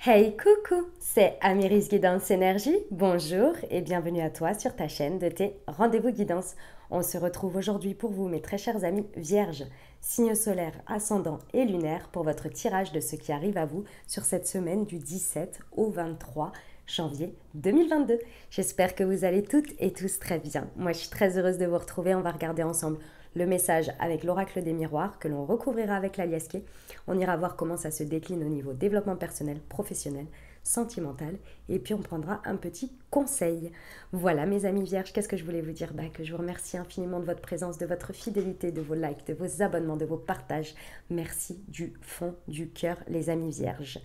Hey coucou, c'est Amiris Guidance Énergie. Bonjour et bienvenue à toi sur ta chaîne de tes rendez-vous guidance. On se retrouve aujourd'hui pour vous, mes très chers amis vierges, signes solaires, ascendants et lunaires, pour votre tirage de ce qui arrive à vous sur cette semaine du 17 au 23 janvier 2022. J'espère que vous allez toutes et tous très bien. Moi, je suis très heureuse de vous retrouver. On va regarder ensemble le message avec l'oracle des miroirs que l'on recouvrira avec l'aliasqué. On ira voir comment ça se décline au niveau développement personnel, professionnel, sentimental, et puis on prendra un petit conseil. Voilà mes amis vierges, qu'est-ce que je voulais vous dire? Que je vous remercie infiniment de votre présence, de votre fidélité, de vos likes, de vos abonnements, de vos partages. Merci du fond du cœur les amis vierges.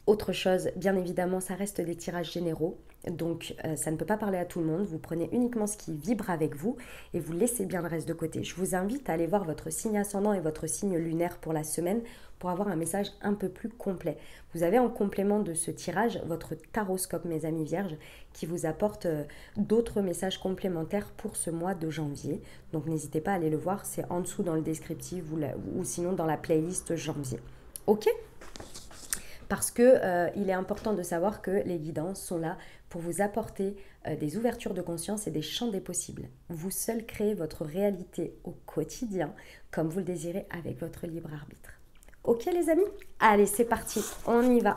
Autre chose, bien évidemment, ça reste des tirages généraux. Donc ça ne peut pas parler à tout le monde, vous prenez uniquement ce qui vibre avec vous et vous laissez bien le reste de côté. Je vous invite à aller voir votre signe ascendant et votre signe lunaire pour la semaine pour avoir un message un peu plus complet. Vous avez en complément de ce tirage votre taroscope, mes amis vierges, qui vous apporte d'autres messages complémentaires pour ce mois de janvier. Donc n'hésitez pas à aller le voir, c'est en dessous dans le descriptif ou sinon dans la playlist janvier. Ok ? Parce que il est important de savoir que les guidances sont là pour vous apporter des ouvertures de conscience et des champs des possibles. Vous seul créez votre réalité au quotidien comme vous le désirez avec votre libre arbitre. Ok les amis? Allez, c'est parti, on y va.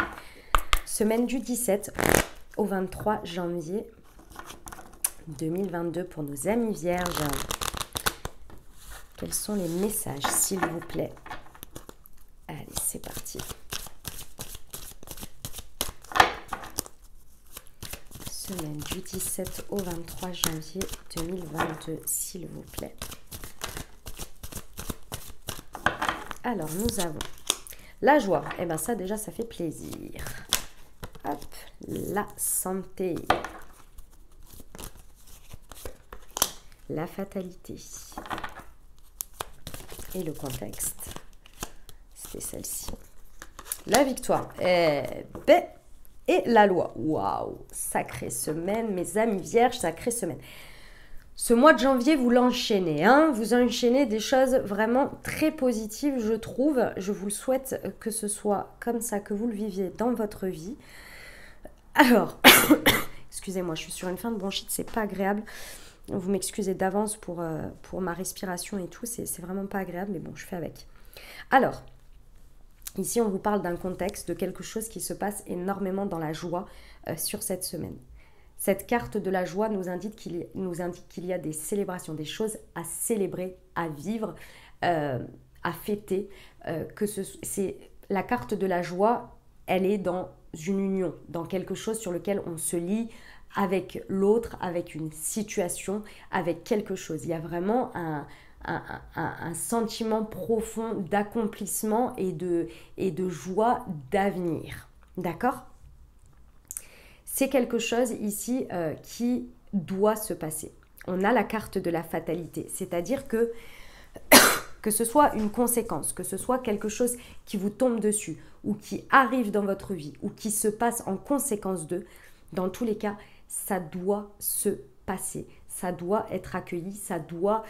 Semaine du 17 au 23 janvier 2022 pour nos amis vierges. Quels sont les messages, s'il vous plaît? Allez, c'est parti. Semaine du 17 au 23 janvier 2022, s'il vous plaît. Alors, nous avons la joie. Eh bien, ça, déjà, ça fait plaisir. Hop, la santé. La fatalité. Et le contexte. C'était celle-ci. La victoire. Eh ben... Et la loi. Waouh, sacrée semaine, mes amis vierges, sacrée semaine. Ce mois de janvier, vous l'enchaînez, hein, vous enchaînez des choses vraiment très positives, je trouve. Je vous souhaite que ce soit comme ça, que vous le viviez dans votre vie. Alors, excusez-moi, je suis sur une fin de bronchite, c'est pas agréable. Vous m'excusez d'avance pour ma respiration et tout, c'est vraiment pas agréable, mais bon, je fais avec. Alors, ici, on vous parle d'un contexte, de quelque chose qui se passe énormément dans la joie sur cette semaine. Cette carte de la joie nous indique qu'il y a des célébrations, des choses à célébrer, à vivre, à fêter. La carte de la joie, elle est dans une union, dans quelque chose sur lequel on se lie avec l'autre, avec une situation, avec quelque chose. Il y a vraiment un sentiment profond d'accomplissement et de joie d'avenir. D'accord ? C'est quelque chose ici qui doit se passer. On a la carte de la fatalité, c'est-à-dire que ce soit une conséquence, que ce soit quelque chose qui vous tombe dessus ou qui arrive dans votre vie ou qui se passe en conséquence d'eux, dans tous les cas, ça doit se passer. Ça doit être accueilli, ça doit,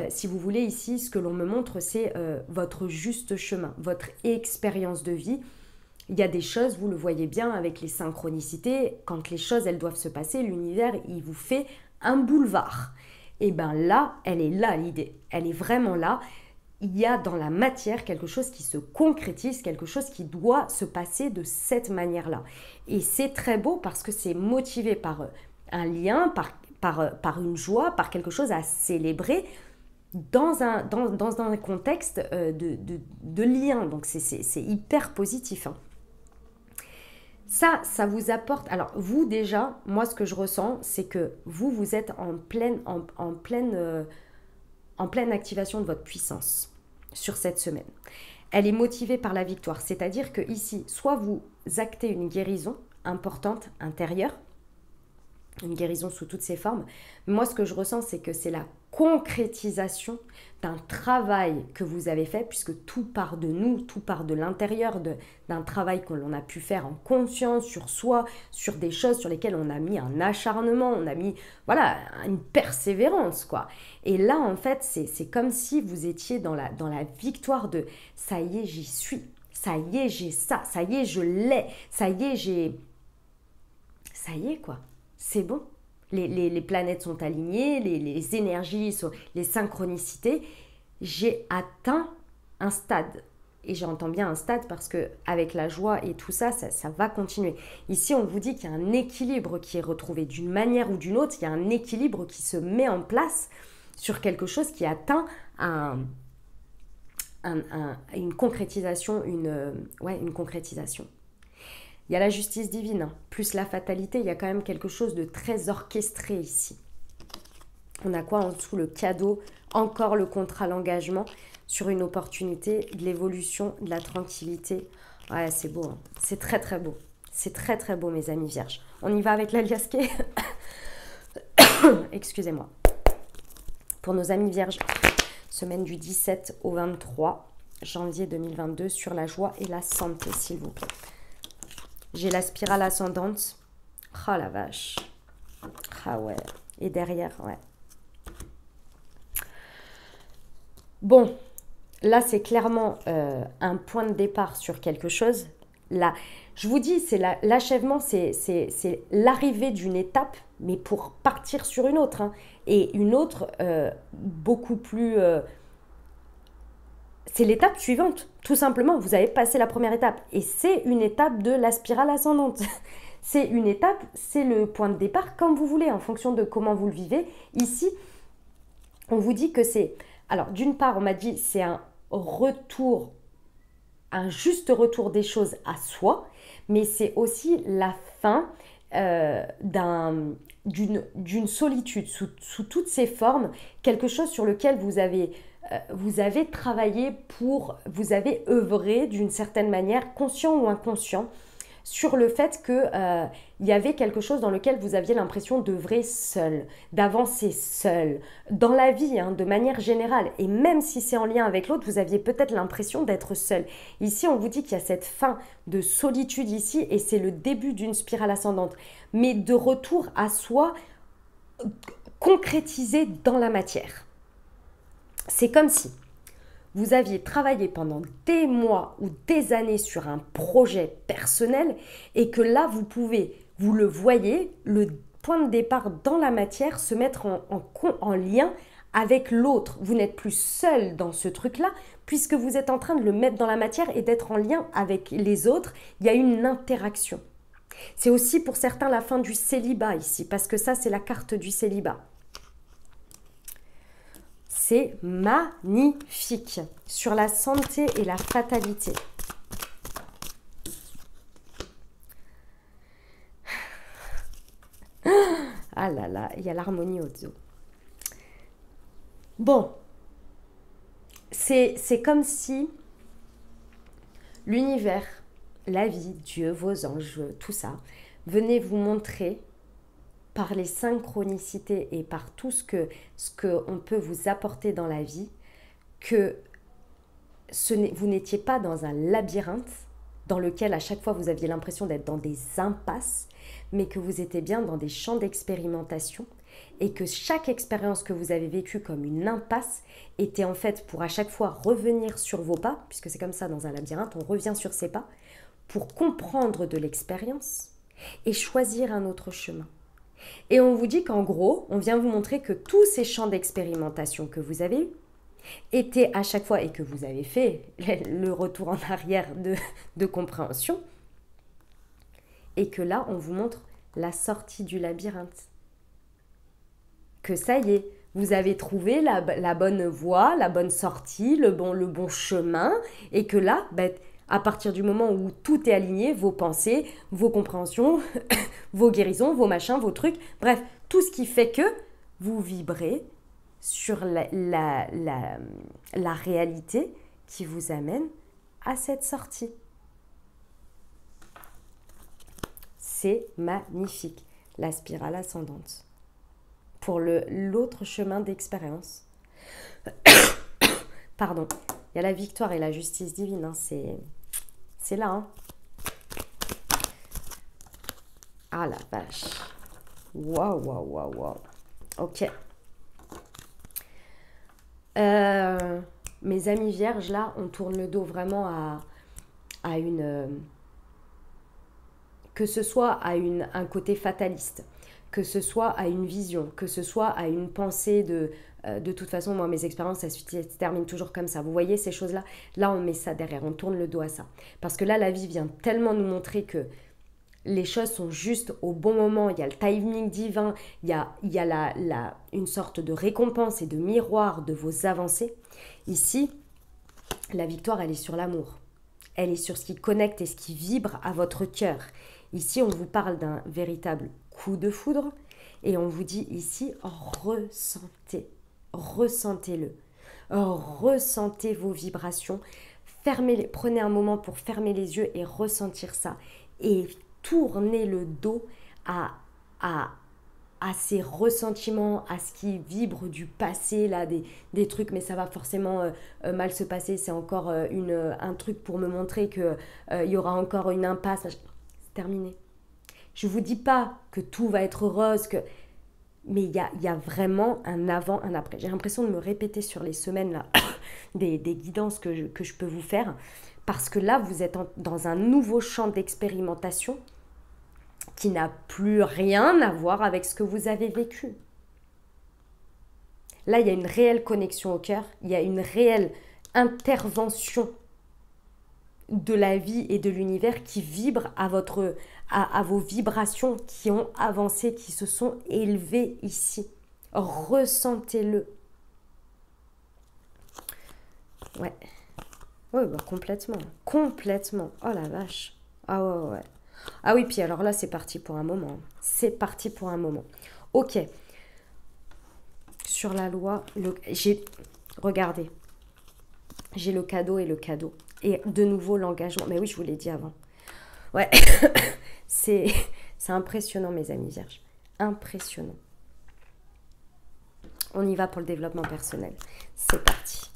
si vous voulez ici, ce que l'on me montre, c'est votre juste chemin, votre expérience de vie. Il y a des choses, vous le voyez bien avec les synchronicités, quand les choses, elles doivent se passer, l'univers, il vous fait un boulevard. Et bien là, elle est là l'idée, elle est vraiment là. Il y a dans la matière quelque chose qui se concrétise, quelque chose qui doit se passer de cette manière-là. Et c'est très beau parce que c'est motivé par un lien, par une joie, par quelque chose à célébrer dans un contexte de lien. Donc c'est hyper positif. Hein. Ça vous apporte... Alors vous déjà, moi ce que je ressens, c'est que vous êtes en pleine activation de votre puissance sur cette semaine. Elle est motivée par la victoire, c'est-à-dire que ici, soit vous actez une guérison importante intérieure, une guérison sous toutes ses formes. Moi, ce que je ressens, c'est que c'est la concrétisation d'un travail que vous avez fait, puisque tout part de nous, tout part de l'intérieur, d'un travail que l'on a pu faire en conscience sur soi, sur des choses sur lesquelles on a mis un acharnement, on a mis, voilà, une persévérance, quoi. Et là, en fait, c'est comme si vous étiez dans la victoire de « ça y est, j'y suis ». ça y est, j'ai ça, ça y est, je l'ai, ça y est, j'ai... Ça y est, quoi, c'est bon. Les planètes sont alignées, les énergies, les synchronicités. J'ai atteint un stade. Et j'entends bien un stade parce que avec la joie et tout ça, ça va continuer. Ici, on vous dit qu'il y a un équilibre qui est retrouvé d'une manière ou d'une autre. Il y a un équilibre qui se met en place sur quelque chose qui atteint une concrétisation, une concrétisation. Il y a la justice divine, hein, plus la fatalité, il y a quand même quelque chose de très orchestré ici. On a quoi en dessous? Le cadeau, encore le contrat, l'engagement sur une opportunité, de l'évolution, de la tranquillité. Ouais, c'est beau, hein. C'est très très beau. C'est très très beau, mes amis vierges. On y va avec l'aliasqué. Excusez-moi. Pour nos amis vierges, semaine du 17 au 23 janvier 2022 sur la joie et la santé, s'il vous plaît. J'ai la spirale ascendante. Oh la vache. Ah ouais. Et derrière, ouais. Bon, là c'est clairement un point de départ sur quelque chose. Là, je vous dis, c'est l'achèvement, c'est l'arrivée d'une étape, mais pour partir sur une autre. Hein. Et une autre beaucoup plus... c'est l'étape suivante, tout simplement. Vous avez passé la première étape. Et c'est une étape de la spirale ascendante. C'est une étape, c'est le point de départ, comme vous voulez, en fonction de comment vous le vivez. Ici, on vous dit que c'est... Alors, d'une part, on m'a dit c'est un retour, un juste retour des choses à soi, mais c'est aussi la fin d'une solitude sous toutes ses formes, quelque chose sur lequel vous avez travaillé vous avez œuvré d'une certaine manière, conscient ou inconscient, sur le fait qu'il y avait quelque chose dans lequel vous aviez l'impression d'œuvrer seul, d'avancer seul, dans la vie, hein, de manière générale. Et même si c'est en lien avec l'autre, vous aviez peut-être l'impression d'être seul. Ici, on vous dit qu'il y a cette fin de solitude ici, et c'est le début d'une spirale ascendante. Mais de retour à soi, concrétisé dans la matière. C'est comme si vous aviez travaillé pendant des mois ou des années sur un projet personnel et que là, vous le voyez, le point de départ dans la matière se mettre en lien avec l'autre. Vous n'êtes plus seul dans ce truc-là puisque vous êtes en train de le mettre dans la matière et d'être en lien avec les autres. Il y a une interaction. C'est aussi pour certains la fin du célibat ici parce que ça, c'est la carte du célibat. C'est magnifique sur la santé et la fatalité. Ah là là, il y a l'harmonie au-dessous. Bon, c'est comme si l'univers, la vie, Dieu, vos anges, tout ça, venait vous montrer par les synchronicités et par tout ce que on peut vous apporter dans la vie, que vous n'étiez pas dans un labyrinthe dans lequel à chaque fois vous aviez l'impression d'être dans des impasses, mais que vous étiez bien dans des champs d'expérimentation et que chaque expérience que vous avez vécue comme une impasse était en fait pour à chaque fois revenir sur vos pas, puisque c'est comme ça dans un labyrinthe, on revient sur ses pas, pour comprendre de l'expérience et choisir un autre chemin. Et on vous dit qu'en gros, on vient vous montrer que tous ces champs d'expérimentation que vous avez eus étaient à chaque fois, et que vous avez fait le retour en arrière de compréhension, et que là, on vous montre la sortie du labyrinthe. Que ça y est, vous avez trouvé la bonne voie, la bonne sortie, le bon chemin, et que là, à partir du moment où tout est aligné, vos pensées, vos compréhensions, vos guérisons, vos machins, vos trucs, bref, tout ce qui fait que vous vibrez sur la réalité qui vous amène à cette sortie. C'est magnifique, la spirale ascendante. Pour l'autre chemin d'expérience. Pardon. Il y a la victoire et la justice divine, hein, c'est là. Hein. Ah la vache. Waouh, waouh, waouh, waouh. Ok. Mes amis vierges, là, on tourne le dos vraiment à que ce soit à un côté fataliste, que ce soit à une vision, que ce soit à une pensée de toute façon, moi, mes expériences, ça se termine toujours comme ça. Vous voyez ces choses-là? Là, on met ça derrière, on tourne le dos à ça. Parce que là, la vie vient tellement nous montrer que les choses sont juste au bon moment, il y a le timing divin, il y a une sorte de récompense et de miroir de vos avancées. Ici, la victoire, elle est sur l'amour. Elle est sur ce qui connecte et ce qui vibre à votre cœur. Ici, on vous parle d'un véritable coup de foudre et on vous dit ici, ressentez, ressentez-le. Ressentez vos vibrations. Prenez un moment pour fermer les yeux et ressentir ça. Et tournez le dos à ces ressentiments, à ce qui vibre du passé, là, des trucs, mais ça va forcément mal se passer, c'est encore un truc pour me montrer qu'il y aura encore une impasse. C'est terminé. Je ne vous dis pas que tout va être rose, mais il y a vraiment un avant, un après. J'ai l'impression de me répéter sur les semaines là, des guidances que je peux vous faire, parce que là, vous êtes dans un nouveau champ d'expérimentation qui n'a plus rien à voir avec ce que vous avez vécu. Là, il y a une réelle connexion au cœur, il y a une réelle intervention de la vie et de l'univers qui vibre à vos vibrations qui ont avancé, qui se sont élevées ici. Ressentez-le. Ouais. Ouais, bah complètement. Complètement. Oh la vache. Ah ouais. Ah oui, puis alors là, c'est parti pour un moment. C'est parti pour un moment. Ok. Sur la loi, regardez. J'ai le cadeau et le cadeau. Et de nouveau, l'engagement. Mais oui, je vous l'ai dit avant. Ouais. C'est impressionnant, mes amis vierges. Impressionnant. On y va pour le développement personnel. C'est parti.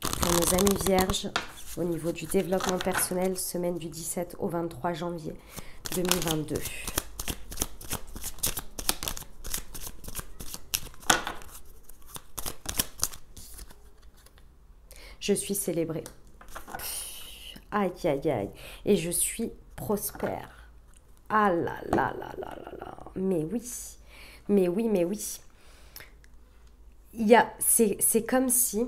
Pour nos amis vierges, au niveau du développement personnel, semaine du 17 au 23 janvier 2022. Je suis célébrée. Aïe, aïe, aïe. Et je suis prospère. Ah là là là là là là. Mais oui. Mais oui, mais oui. C'est comme si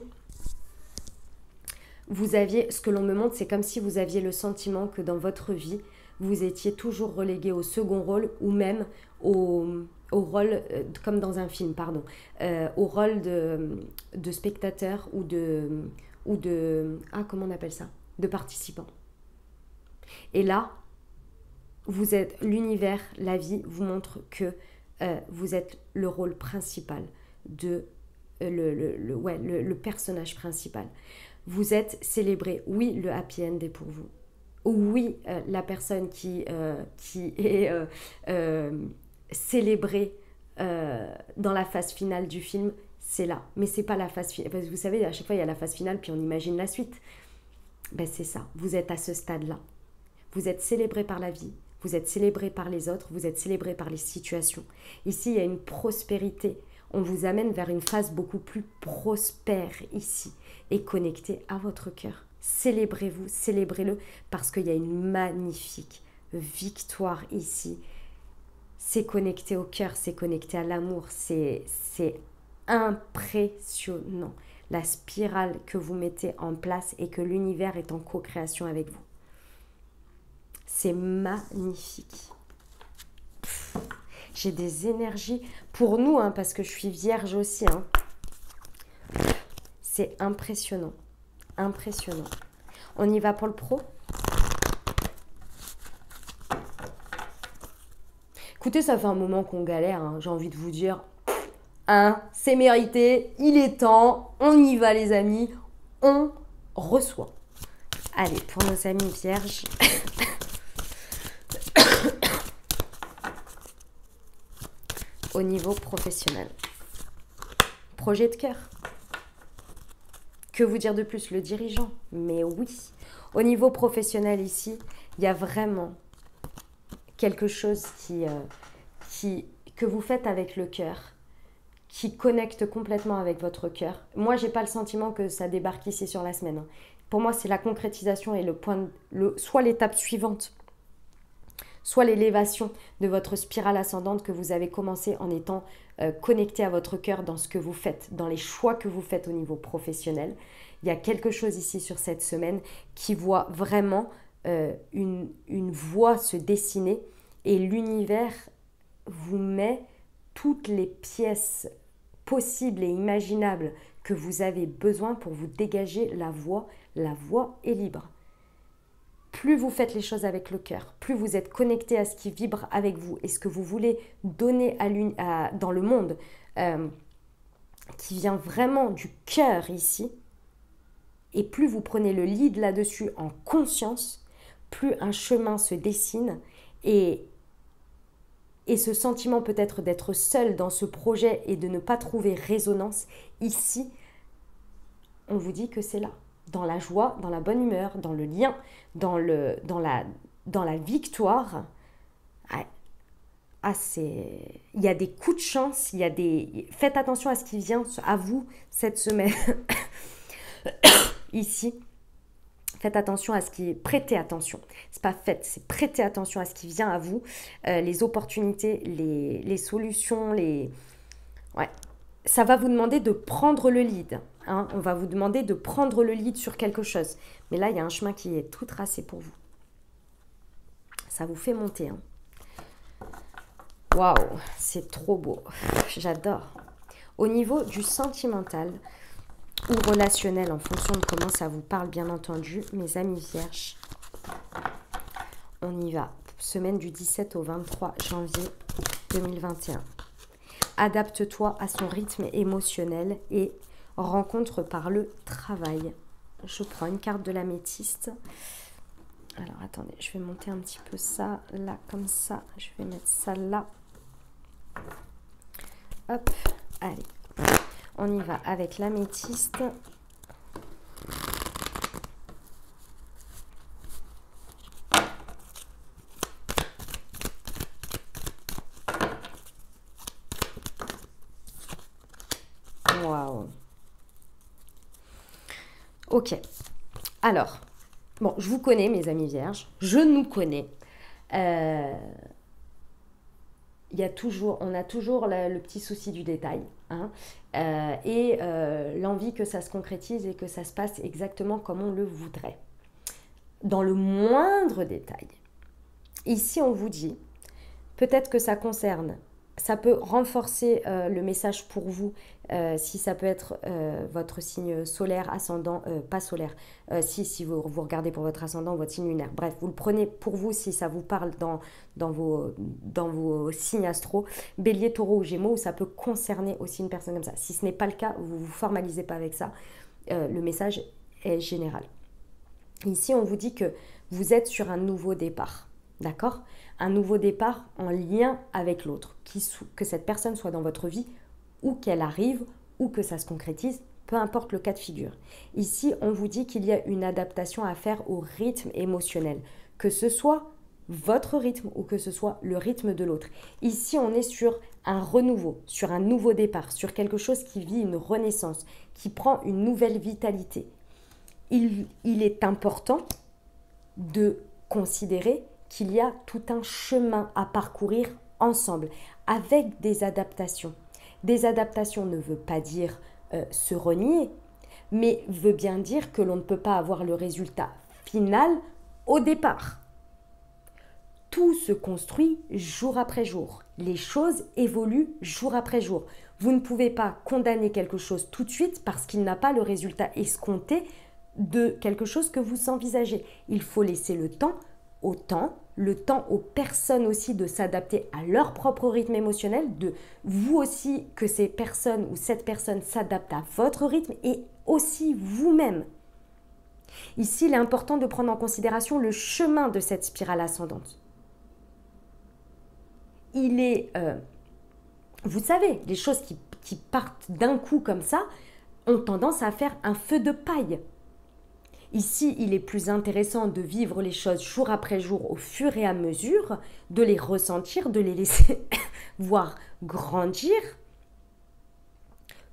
vous aviez, ce que l'on me montre, c'est comme si vous aviez le sentiment que dans votre vie, vous étiez toujours relégué au second rôle ou même au rôle, comme dans un film, pardon, au rôle de spectateur ou comment on appelle ça? De participant. Et là, vous êtes l'univers, la vie vous montre que vous êtes le rôle principal le personnage principal. Vous êtes célébré. Oui, le happy end est pour vous. Oui, la personne qui est célébrée dans la phase finale du film, c'est là. Mais c'est pas la phase finale. Parce que vous savez, à chaque fois, il y a la phase finale, puis on imagine la suite. Ben, c'est ça. Vous êtes à ce stade-là. Vous êtes célébré par la vie. Vous êtes célébré par les autres. Vous êtes célébré par les situations. Ici, il y a une prospérité. On vous amène vers une phase beaucoup plus prospère ici et connectée à votre cœur. Célébrez-vous, célébrez-le parce qu'il y a une magnifique victoire ici. C'est connecté au cœur, c'est connecté à l'amour, c'est impressionnant. La spirale que vous mettez en place et que l'univers est en co-création avec vous. C'est magnifique. J'ai des énergies pour nous, hein, parce que je suis vierge aussi. Hein. C'est impressionnant. Impressionnant. On y va pour le pro? Écoutez, ça fait un moment qu'on galère. Hein. J'ai envie de vous dire, c'est mérité. Il est temps. On y va, les amis. On reçoit. Allez, pour nos amis vierges... Au niveau professionnel. Projet de cœur. Que vous dire de plus? Le dirigeant. Mais oui. Au niveau professionnel ici, il y a vraiment quelque chose que vous faites avec le cœur, qui connecte complètement avec votre cœur. Moi, j'ai pas le sentiment que ça débarque ici sur la semaine. Pour moi, c'est la concrétisation et soit l'étape suivante, soit l'élévation de votre spirale ascendante que vous avez commencé en étant connecté à votre cœur dans ce que vous faites, dans les choix que vous faites au niveau professionnel. Il y a quelque chose ici sur cette semaine qui voit vraiment une voie se dessiner et l'univers vous met toutes les pièces possibles et imaginables que vous avez besoin pour vous dégager la voie. La voie est libre. Plus vous faites les choses avec le cœur, plus vous êtes connecté à ce qui vibre avec vous et ce que vous voulez donner dans le monde, qui vient vraiment du cœur ici, et plus vous prenez le lead là-dessus en conscience, plus un chemin se dessine et ce sentiment peut-être d'être seul dans ce projet et de ne pas trouver résonance, ici, on vous dit que c'est là. Dans la joie, dans la bonne humeur, dans le lien, dans la victoire. Il y a des coups de chance, faites attention à ce qui vient à vous cette semaine. Ici, faites attention à ce qui est... Prêtez attention. C'est pas faites, c'est prêtez attention à ce qui vient à vous. Les opportunités, les solutions, Ouais. Ça va vous demander de prendre le lead. Hein. On va vous demander de prendre le lead sur quelque chose. Mais là, il y a un chemin qui est tout tracé pour vous. Ça vous fait monter. Hein. Waouh, c'est trop beau. J'adore. Au niveau du sentimental ou relationnel, en fonction de comment ça vous parle, bien entendu, mes amis vierges, on y va. Semaine du 17 au 23 janvier 2021. Adapte-toi à son rythme émotionnel et rencontre par le travail. Je prends une carte de l'améthyste. Alors, attendez, je vais monter un petit peu ça, là, comme ça. Je vais mettre ça là. Hop, allez. On y va avec l'améthyste. Waouh. Ok. Alors, bon, je vous connais, mes amis vierges. Je nous connais. On a toujours le petit souci du détail. Hein, et l'envie que ça se concrétise et que ça se passe exactement comme on le voudrait. Dans le moindre détail. Ici, on vous dit, peut-être que ça concerne... Ça peut renforcer le message pour vous, si ça peut être votre signe solaire, ascendant, pas solaire, si vous regardez pour votre ascendant, votre signe lunaire. Bref, vous le prenez pour vous si ça vous parle dans vos signes astro, Bélier, Taureau ou Gémeaux, où ça peut concerner aussi une personne comme ça. Si ce n'est pas le cas, vous ne vous formalisez pas avec ça, le message est général. Ici, on vous dit que vous êtes sur un nouveau départ. D'accord? Un nouveau départ en lien avec l'autre. Que cette personne soit dans votre vie ou qu'elle arrive ou que ça se concrétise, peu importe le cas de figure. Ici, on vous dit qu'il y a une adaptation à faire au rythme émotionnel. Que ce soit votre rythme ou que ce soit le rythme de l'autre. Ici, on est sur un renouveau, sur un nouveau départ, sur quelque chose qui vit une renaissance, qui prend une nouvelle vitalité. Il est important de considérer qu'il y a tout un chemin à parcourir ensemble, avec des adaptations. Des adaptations ne veut pas dire se renier, mais veut bien dire que l'on ne peut pas avoir le résultat final au départ. Tout se construit jour après jour. Les choses évoluent jour après jour. Vous ne pouvez pas condamner quelque chose tout de suite parce qu'il n'a pas le résultat escompté de quelque chose que vous envisagez. Il faut laisser le temps au temps, le temps aux personnes aussi de s'adapter à leur propre rythme émotionnel, de vous aussi que ces personnes ou cette personne s'adapte à votre rythme et aussi vous-même. Ici, il est important de prendre en considération le chemin de cette spirale ascendante. Il est, vous savez, les choses qui partent d'un coup comme ça ont tendance à faire un feu de paille. Ici, il est plus intéressant de vivre les choses jour après jour au fur et à mesure, de les ressentir, de les laisser voir grandir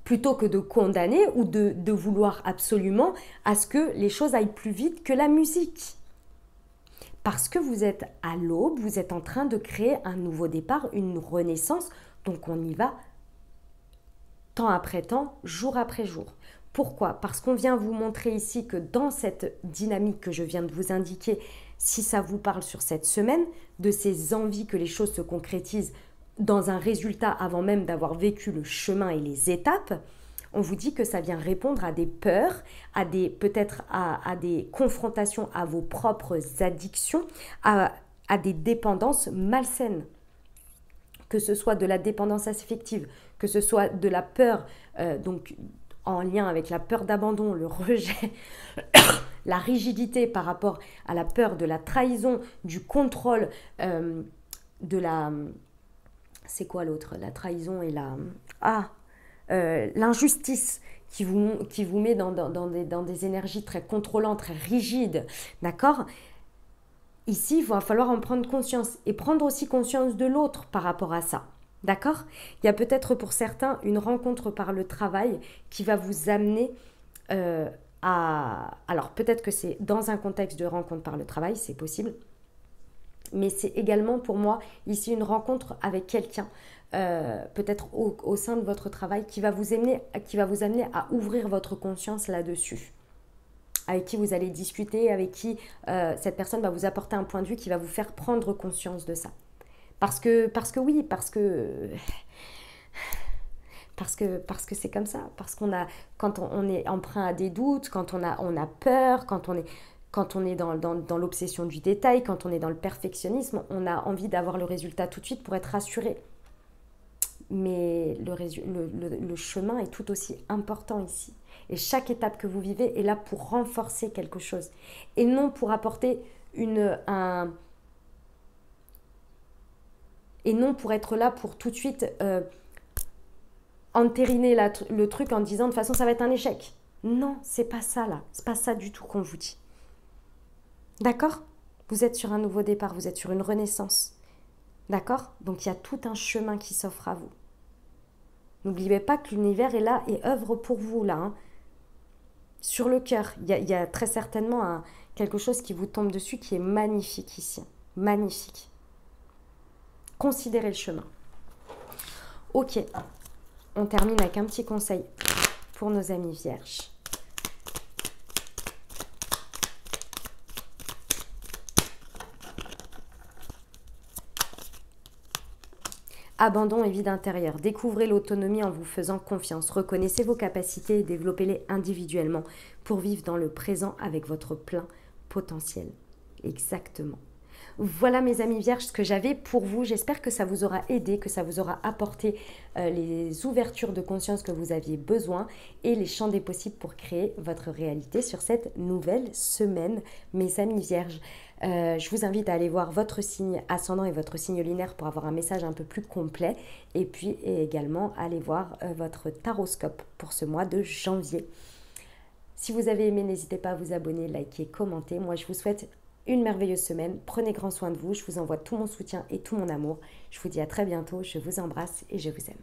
plutôt que de condamner ou de vouloir absolument à ce que les choses aillent plus vite que la musique. Parce que vous êtes à l'aube, vous êtes en train de créer un nouveau départ, une renaissance, donc on y va temps après temps, jour après jour. Pourquoi? Parce qu'on vient vous montrer ici que dans cette dynamique que je viens de vous indiquer, si ça vous parle sur cette semaine, de ces envies que les choses se concrétisent dans un résultat avant même d'avoir vécu le chemin et les étapes, on vous dit que ça vient répondre à des peurs, peut-être à des confrontations à vos propres addictions, à des dépendances malsaines. Que ce soit de la dépendance affective, que ce soit de la peur, donc en lien avec la peur d'abandon, le rejet, la rigidité par rapport à la peur de la trahison, du contrôle, de la... C'est quoi l'autre? La trahison et la... l'injustice qui vous met dans des énergies très contrôlantes, très rigides, d'accord? Ici, il va falloir en prendre conscience et prendre aussi conscience de l'autre par rapport à ça. D'accord? Il y a peut-être pour certains une rencontre par le travail qui va vous amener à... Alors peut-être que c'est dans un contexte de rencontre par le travail, c'est possible. Mais c'est également pour moi ici une rencontre avec quelqu'un, peut-être au sein de votre travail, qui va vous amener à ouvrir votre conscience là-dessus. Avec qui vous allez discuter, avec qui cette personne va vous apporter un point de vue qui va vous faire prendre conscience de ça. Parce que c'est comme ça. Parce quand on est emprunt à des doutes, quand on a peur, quand on est dans l'obsession du détail, quand on est dans le perfectionnisme, on a envie d'avoir le résultat tout de suite pour être rassuré. Mais le chemin est tout aussi important ici. Et chaque étape que vous vivez est là pour renforcer quelque chose. Et non pour apporter et non pour être là pour tout de suite entériner le truc en disant de toute façon ça va être un échec. Non, c'est pas ça là. C'est pas ça du tout qu'on vous dit. D'accord? Vous êtes sur un nouveau départ, vous êtes sur une renaissance. D'accord? Donc il y a tout un chemin qui s'offre à vous. N'oubliez pas que l'univers est là et œuvre pour vous là. Hein. Sur le cœur, il y a très certainement quelque chose qui vous tombe dessus qui est magnifique ici. Magnifique. Considérez le chemin. Ok, on termine avec un petit conseil pour nos amis vierges. Abandon et vide intérieur. Découvrez l'autonomie en vous faisant confiance. Reconnaissez vos capacités et développez-les individuellement pour vivre dans le présent avec votre plein potentiel. Exactement. Voilà mes amis vierges ce que j'avais pour vous. J'espère que ça vous aura aidé, que ça vous aura apporté les ouvertures de conscience que vous aviez besoin et les champs des possibles pour créer votre réalité sur cette nouvelle semaine, mes amis vierges. Je vous invite à aller voir votre signe ascendant et votre signe lunaire pour avoir un message un peu plus complet et puis également aller voir votre taroscope pour ce mois de janvier. Si vous avez aimé, n'hésitez pas à vous abonner, liker, commenter. Moi, je vous souhaite une merveilleuse semaine. Prenez grand soin de vous. Je vous envoie tout mon soutien et tout mon amour. Je vous dis à très bientôt. Je vous embrasse et je vous aime.